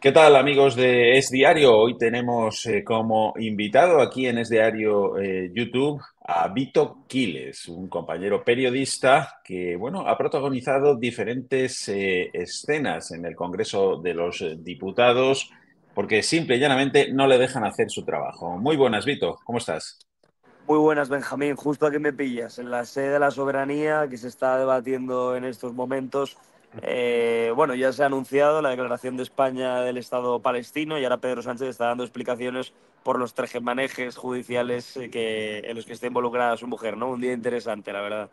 ¿Qué tal, amigos de Es Diario? Hoy tenemos como invitado aquí en Es Diario YouTube a Vito Quiles, un compañero periodista que, bueno, ha protagonizado diferentes escenas en el Congreso de los Diputados porque simple y llanamente no le dejan hacer su trabajo. Muy buenas, Vito, ¿cómo estás? Muy buenas, Benjamín. Justo aquí me pillas, en la sede de la soberanía que se está debatiendo en estos momentos. Bueno, ya se ha anunciado la declaración de España del Estado palestino y ahora Pedro Sánchez está dando explicaciones por los tejemanejes judiciales en los que está involucrada su mujer, ¿no? Un día interesante, la verdad.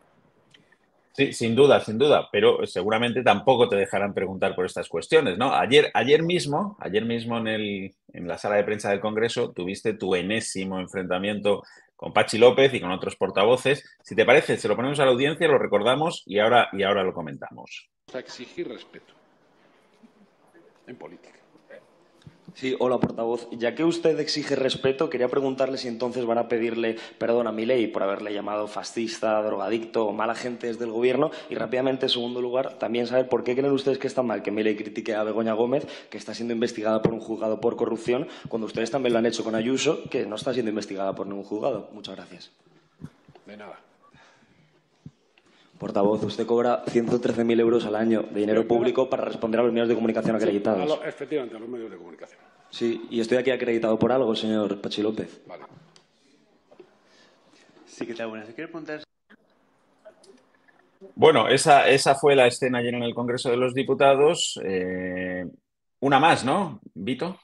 Sí, sin duda, pero seguramente tampoco te dejarán preguntar por estas cuestiones, ¿no? Ayer mismo en la sala de prensa del Congreso tuviste tu enésimo enfrentamiento con Pachi López y con otros portavoces. Si te parece, se lo ponemos a la audiencia, lo recordamos y ahora lo comentamos. A exigir respeto en política. Sí, hola portavoz. Ya que usted exige respeto, quería preguntarle si entonces van a pedirle perdón a Milei por haberle llamado fascista, drogadicto o mala gente desde el gobierno. Y rápidamente, en segundo lugar, también saber por qué creen ustedes que está mal que Milei critique a Begoña Gómez, que está siendo investigada por un juzgado por corrupción, cuando ustedes también lo han hecho con Ayuso, que no está siendo investigada por ningún juzgado. Muchas gracias. De nada. Portavoz, usted cobra 113.000 euros al año de dinero público para responder a los medios de comunicación Sí, acreditados. efectivamente, a los medios de comunicación. Sí, y estoy aquí acreditado por algo, señor Pachi López. Vale. Sí, ¿qué tal? Buenas. Si quiero preguntar. Bueno, esa fue la escena ayer en el Congreso de los Diputados. Una más, ¿no, Vito?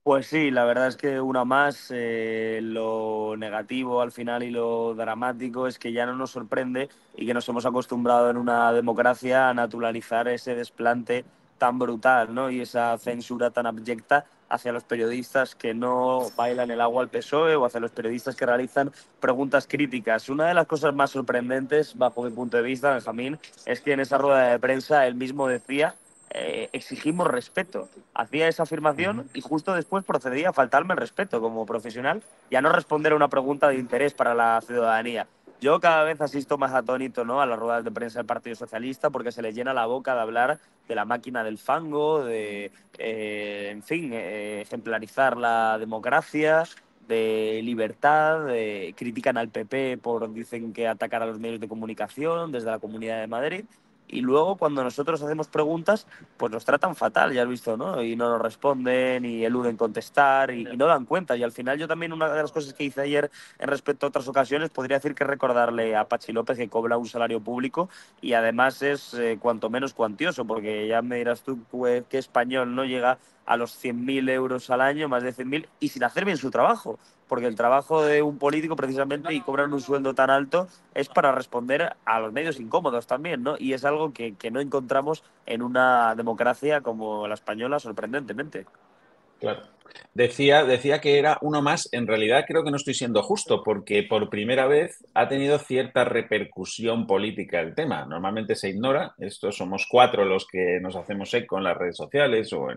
Pues sí, la verdad es que una más, lo negativo al final y lo dramático es que ya no nos sorprende y que nos hemos acostumbrado en una democracia a naturalizar ese desplante tan brutal, ¿no? Y esa censura tan abyecta hacia los periodistas que no bailan el agua al PSOE o hacia los periodistas que realizan preguntas críticas. Una de las cosas más sorprendentes, bajo mi punto de vista, Benjamín, es que en esa rueda de prensa él mismo decía exigimos respeto. Hacía esa afirmación y justo después procedía a faltarme el respeto como profesional y a no responder a una pregunta de interés para la ciudadanía. Yo cada vez asisto más atónito, ¿no?, a las ruedas de prensa del Partido Socialista porque se les llena la boca de hablar de la máquina del fango, de, en fin, ejemplarizar la democracia, de libertad, critican al PP por, dicen que atacar a los medios de comunicación desde la Comunidad de Madrid. Y luego, cuando nosotros hacemos preguntas, pues nos tratan fatal, ya has visto, ¿no? Y no nos responden y eluden contestar y no dan cuenta. Y al final yo también una de las cosas que hice ayer en respecto a otras ocasiones podría decir que recordarle a Pachi López que cobra un salario público y además es cuanto menos cuantioso, porque ya me dirás tú pues, qué español no llega a los 100.000 euros al año, más de 100.000, y sin hacer bien su trabajo. Porque el trabajo de un político, precisamente, y cobrar un sueldo tan alto, es para responder a los medios incómodos también, ¿no? Y es algo que no encontramos en una democracia como la española, sorprendentemente. Claro. Decía que era uno más. En realidad creo que no estoy siendo justo porque por primera vez ha tenido cierta repercusión política el tema. Normalmente se ignora. Estos somos cuatro los que nos hacemos eco en las redes sociales o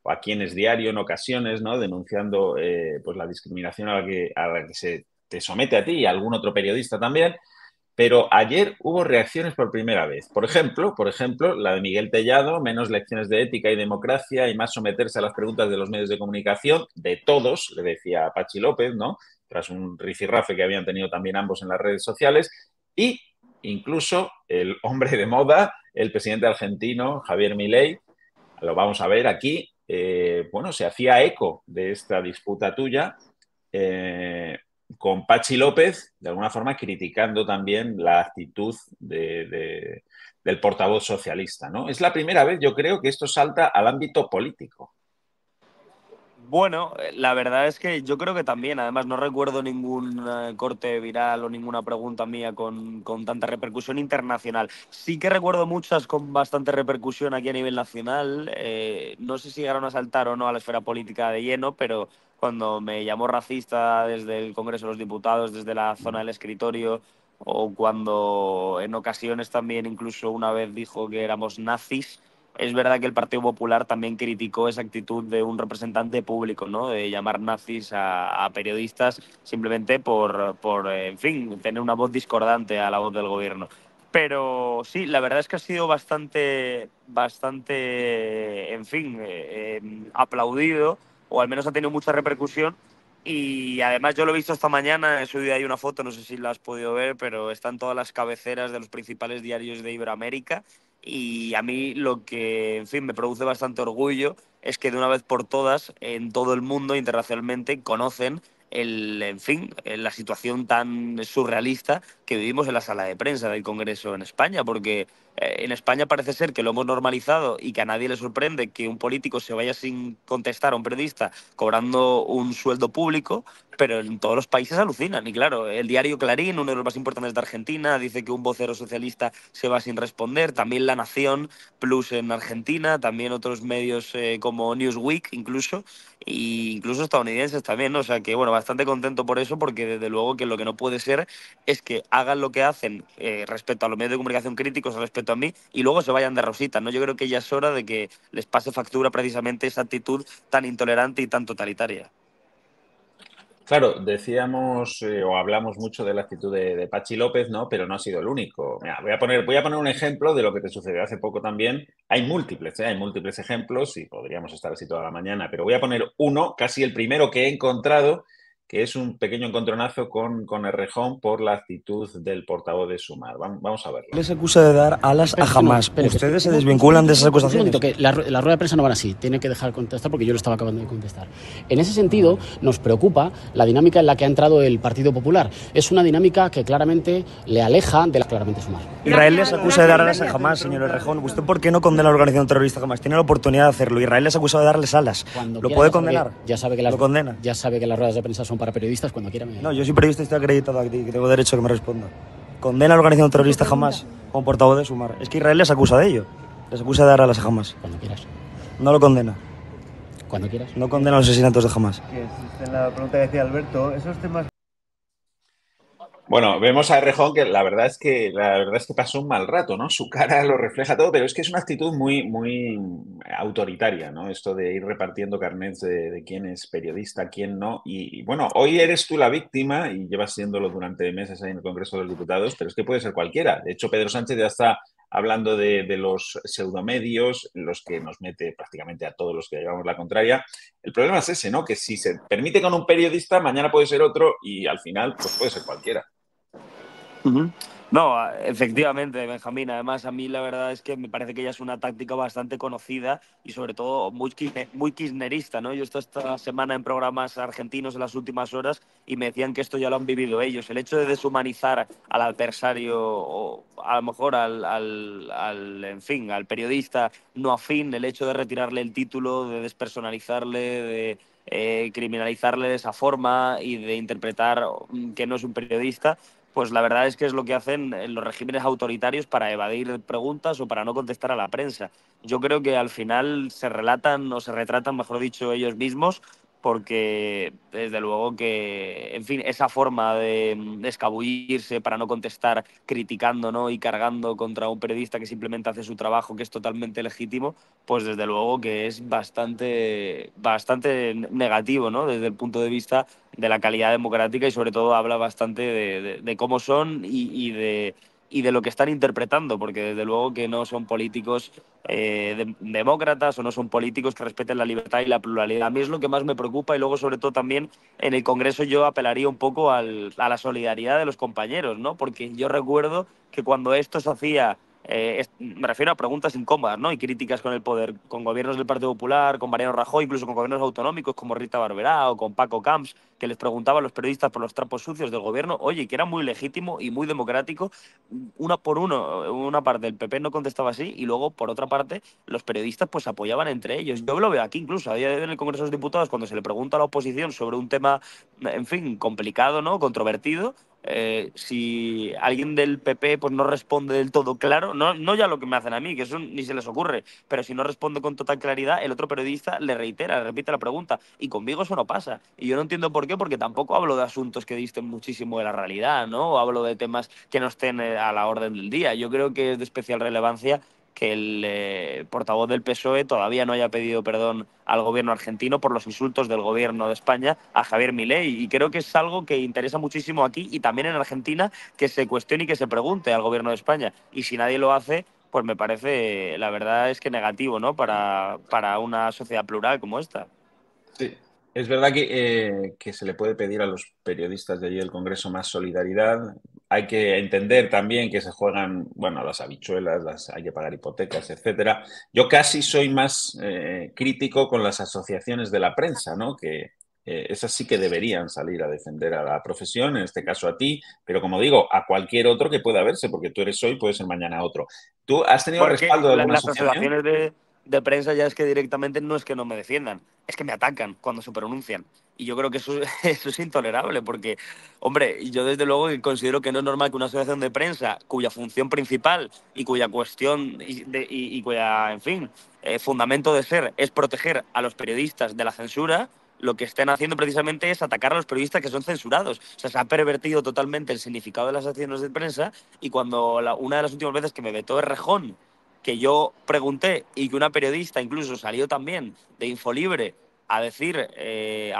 aquí en Es Diario en ocasiones, ¿no? Denunciando pues la discriminación a la que se te somete a ti y a algún otro periodista también. Pero ayer hubo reacciones por primera vez. Por ejemplo, la de Miguel Tellado, menos lecciones de ética y democracia y más someterse a las preguntas de los medios de comunicación, de todos, le decía Pachi López, ¿no? Tras un rifirrafe que habían tenido también ambos en las redes sociales. Y incluso el hombre de moda, el presidente argentino, Javier Milei, lo vamos a ver aquí, bueno, se hacía eco de esta disputa tuya. Eh, con Pachi López, de alguna forma criticando también la actitud del portavoz socialista, ¿no? Es la primera vez, yo creo, que esto salta al ámbito político. Bueno, la verdad es que yo creo que también, además no recuerdo ningún corte viral o ninguna pregunta mía con tanta repercusión internacional. Sí que recuerdo muchas con bastante repercusión aquí a nivel nacional. No sé si llegaron a saltar o no a la esfera política de lleno, pero cuando me llamó racista desde el Congreso de los Diputados, desde la zona del escritorio, o cuando en ocasiones también incluso una vez dijo que éramos nazis. Es verdad que el Partido Popular también criticó esa actitud de un representante público, ¿no? De llamar nazis a periodistas simplemente en fin, tener una voz discordante a la voz del gobierno. Pero sí, la verdad es que ha sido en fin, aplaudido, o al menos ha tenido mucha repercusión. Y además yo lo he visto esta mañana, he subido ahí una foto, no sé si la has podido ver, pero están todas las cabeceras de los principales diarios de Iberoamérica. Y a mí lo que, en fin, me produce bastante orgullo es que de una vez por todas, en todo el mundo, internacionalmente, conocen en fin, la situación tan surrealista que vivimos en la sala de prensa del Congreso en España, porque en España parece ser que lo hemos normalizado y que a nadie le sorprende que un político se vaya sin contestar a un periodista cobrando un sueldo público, pero en todos los países alucinan. Y claro, el diario Clarín, uno de los más importantes de Argentina, dice que un vocero socialista se va sin responder, también La Nación Plus en Argentina, también otros medios como Newsweek incluso, e incluso estadounidenses también, ¿no? O sea que, bueno, bastante contento por eso, porque desde luego que lo que no puede ser es que hagan lo que hacen respecto a los medios de comunicación críticos, respecto a mí, y luego se vayan de rosita, ¿no? Yo creo que ya es hora de que les pase factura precisamente esa actitud tan intolerante y tan totalitaria. Claro, decíamos o hablamos mucho de la actitud de Pachi López, ¿no? Pero no ha sido el único. Mira, voy a poner un ejemplo de lo que te sucedió hace poco también. Hay múltiples ejemplos y podríamos estar así toda la mañana, pero voy a poner uno, casi el primero que he encontrado, que es un pequeño encontronazo con Errejón por la actitud del portavoz de Sumar. Vamos a verlo. Les acusa de dar alas a Hamás. ¿Ustedes se desvinculan de esas acusaciones? Un que la rueda de prensa no van así, tiene que dejar contestar porque yo lo estaba acabando de contestar. En ese sentido, nos preocupa la dinámica en la que ha entrado el Partido Popular. Es una dinámica que claramente le aleja de la claramente Sumar. Israel les acusa de dar alas a Hamás, señor Errejón. ¿Usted por qué no condena a la organización terrorista Hamás? Tiene la oportunidad de hacerlo. Israel les acusa de darles alas. ¿Lo puede condenar? Ya sabe que las ruedas de prensa son para periodistas, cuando quiera me... No, yo soy periodista y estoy acreditado aquí, que tengo derecho a que me responda. ¿Condena a la organización terrorista Hamás como portavoz de Sumar? Es que Israel les acusa de ello. Les acusa de dar alas a Hamás. Cuando quieras. No lo condena. Cuando quieras. No condena los asesinatos de Hamás. En la pregunta que decía Alberto, esos temas... Bueno, vemos a Errejón que la verdad es que pasó un mal rato, ¿no? Su cara lo refleja todo, pero es que es una actitud muy autoritaria, ¿no? Esto de ir repartiendo carnets de quién es periodista, quién no. Y bueno, hoy eres tú la víctima y llevas siéndolo durante meses ahí en el Congreso de los Diputados, pero es que puede ser cualquiera. De hecho, Pedro Sánchez ya está hablando de los pseudomedios, los que nos mete prácticamente a todos los que llevamos la contraria. El problema es ese, ¿no? Que si se permite con un periodista, mañana puede ser otro y al final pues puede ser cualquiera. No, efectivamente, Benjamín. Además, a mí la verdad es que me parece que ya es una táctica bastante conocida y sobre todo muy kirchnerista, ¿no? Yo he estado esta semana en programas argentinos en las últimas horas y me decían que esto ya lo han vivido ellos. El hecho de deshumanizar al adversario o a lo mejor en fin, al periodista no afín, el hecho de retirarle el título, de despersonalizarle, de criminalizarle de esa forma y de interpretar que no es un periodista, pues la verdad es que es lo que hacen los regímenes autoritarios para evadir preguntas o para no contestar a la prensa. Yo creo que al final se relatan o se retratan, mejor dicho, ellos mismos, porque desde luego que, en fin, esa forma de escabullirse para no contestar criticando, ¿no? Y cargando contra un periodista que simplemente hace su trabajo, que es totalmente legítimo, pues desde luego que es bastante negativo, ¿no? Desde el punto de vista de la calidad democrática y sobre todo habla bastante de cómo son y de lo que están interpretando, porque desde luego que no son políticos demócratas o no son políticos que respeten la libertad y la pluralidad. A mí es lo que más me preocupa y luego sobre todo también en el Congreso yo apelaría un poco a la solidaridad de los compañeros, ¿no? Porque yo recuerdo que cuando esto se hacía me refiero a preguntas incómodas, ¿no? Y críticas con el poder, con gobiernos del Partido Popular, con Mariano Rajoy, incluso con gobiernos autonómicos como Rita Barberá o con Paco Camps, que les preguntaban a los periodistas por los trapos sucios del gobierno, oye, que era muy legítimo y muy democrático, una por uno, una parte del PP no contestaba así y luego, por otra parte, los periodistas pues apoyaban entre ellos. Yo lo veo aquí incluso, a día de hoy en el Congreso de los Diputados, cuando se le pregunta a la oposición sobre un tema, en fin, complicado, ¿no? Controvertido, si alguien del PP pues no responde del todo claro, no ya lo que me hacen a mí, que eso ni se les ocurre, pero si no responde con total claridad, el otro periodista le reitera, le repite la pregunta. Y conmigo eso no pasa. Y yo no entiendo por qué, porque tampoco hablo de asuntos que disten muchísimo de la realidad, ¿no? O hablo de temas que no estén a la orden del día. Yo creo que es de especial relevancia que el portavoz del PSOE todavía no haya pedido perdón al gobierno argentino por los insultos del gobierno de España a Javier Milei. Y creo que es algo que interesa muchísimo aquí y también en Argentina, que se cuestione y que se pregunte al gobierno de España. Y si nadie lo hace, pues me parece, la verdad es que negativo, ¿no? Para una sociedad plural como esta. Sí. Es verdad que se le puede pedir a los periodistas de allí del Congreso más solidaridad. Hay que entender también que se juegan, bueno, las habichuelas, hay que pagar hipotecas, etcétera. Yo casi soy más crítico con las asociaciones de la prensa, ¿no? Que esas sí que deberían salir a defender a la profesión, en este caso a ti, pero como digo, a cualquier otro que pueda verse, porque tú eres hoy, puedes ser mañana otro. ¿Tú has tenido Bueno, es que respaldo de alguna las asociación? asociaciones de prensa ya es que directamente no es que no me defiendan, es que me atacan cuando se pronuncian. Y yo creo que eso, eso es intolerable, porque, hombre, yo desde luego que considero que no es normal que una asociación de prensa cuya función principal y cuya cuestión y cuya, en fin, fundamento de ser es proteger a los periodistas de la censura, lo que estén haciendo precisamente es atacar a los periodistas que son censurados. O sea, se ha pervertido totalmente el significado de las asociaciones de prensa y cuando una de las últimas veces que me vetó Errejón, que yo pregunté y que una periodista incluso salió también de Infolibre a decir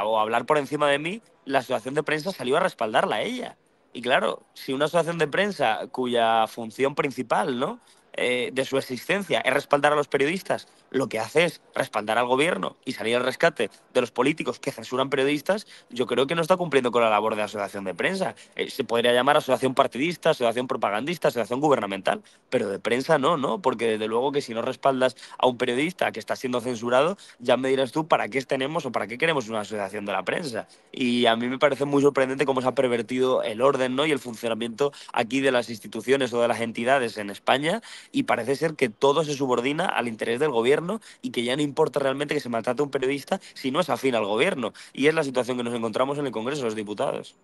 o a hablar por encima de mí, la asociación de prensa salió a respaldarla a ella. Y claro, si una asociación de prensa cuya función principal, ¿no? De su existencia es respaldar a los periodistas, lo que hace es respaldar al gobierno y salir al rescate de los políticos que censuran periodistas, yo creo que no está cumpliendo con la labor de asociación de prensa. Se podría llamar asociación partidista, asociación propagandista, asociación gubernamental, pero de prensa no, ¿no? Porque desde luego que si no respaldas a un periodista que está siendo censurado, ya me dirás tú para qué tenemos o para qué queremos una asociación de la prensa. Y a mí me parece muy sorprendente cómo se ha pervertido el orden, ¿no? Y el funcionamiento aquí de las instituciones o de las entidades en España, y parece ser que todo se subordina al interés del gobierno y que ya no importa realmente que se maltrate a un periodista si no es afín al gobierno. Y es la situación que nos encontramos en el Congreso de los Diputados.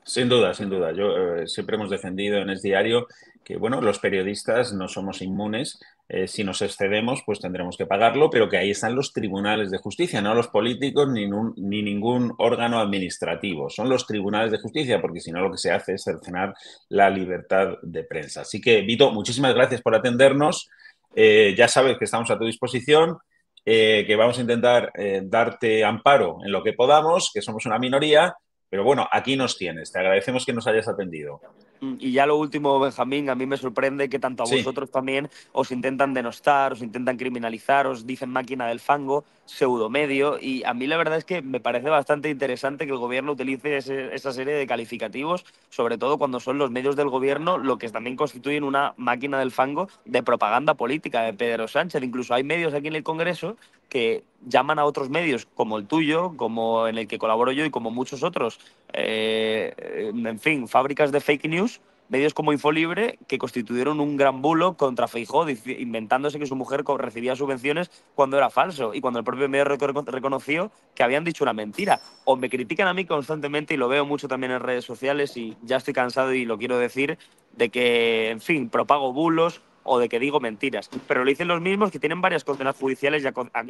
Sin duda, sin duda. Yo siempre hemos defendido en Es Diario que, bueno, los periodistas no somos inmunes. Si nos excedemos, pues tendremos que pagarlo, pero que ahí están los tribunales de justicia, no los políticos ni ningún órgano administrativo. Son los tribunales de justicia, porque si no lo que se hace es cercenar la libertad de prensa. Así que, Vito, muchísimas gracias por atendernos. Ya sabes que estamos a tu disposición. Que vamos a intentar darte amparo en lo que podamos, que somos una minoría, pero bueno, aquí nos tienes. Te agradecemos que nos hayas atendido. Y ya lo último, Benjamín, a mí me sorprende que tanto a Sí, vosotros también os intentan denostar, os intentan criminalizar, os dicen máquina del fango, pseudomedio, y a mí la verdad es que me parece bastante interesante que el gobierno utilice esa serie de calificativos, sobre todo cuando son los medios del gobierno lo que también constituyen una máquina del fango de propaganda política de Pedro Sánchez. Incluso hay medios aquí en el Congreso que llaman a otros medios como el tuyo, como en el que colaboro yo y como muchos otros, en fin, fábricas de fake news, medios como Infolibre, que constituyeron un gran bulo contra Feijóo, inventándose que su mujer recibía subvenciones cuando era falso y cuando el propio medio reconoció que habían dicho una mentira. O me critican a mí constantemente, y lo veo mucho también en redes sociales, y ya estoy cansado y lo quiero decir, de que, en fin, propago bulos o de que digo mentiras. Pero lo dicen los mismos que tienen varias condenas judiciales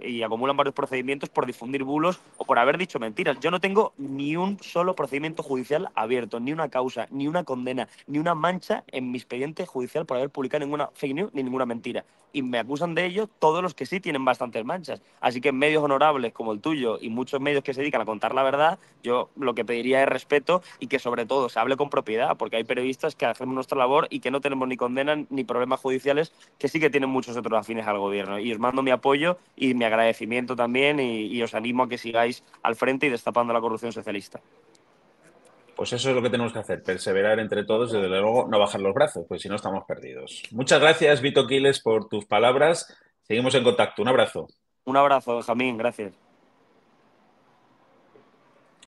y acumulan varios procedimientos por difundir bulos o por haber dicho mentiras. Yo no tengo ni un solo procedimiento judicial abierto, ni una causa, ni una condena, ni una mancha en mi expediente judicial por haber publicado ninguna fake news ni ninguna mentira. Y me acusan de ello todos los que sí tienen bastantes manchas. Así que en medios honorables como el tuyo y muchos medios que se dedican a contar la verdad, yo lo que pediría es respeto y que sobre todo se hable con propiedad, porque hay periodistas que hacemos nuestra labor y que no tenemos ni condenas ni problemas judiciales, que sí que tienen muchos otros afines al gobierno. Y os mando mi apoyo y mi agradecimiento también, y os animo a que sigáis al frente y destapando la corrupción socialista. pues eso es lo que tenemos que hacer, perseverar entre todos y desde luego no bajar los brazos, pues si no estamos perdidos. Muchas gracias, Vito Quiles, por tus palabras. Seguimos en contacto. Un abrazo. Un abrazo, Benjamín, gracias.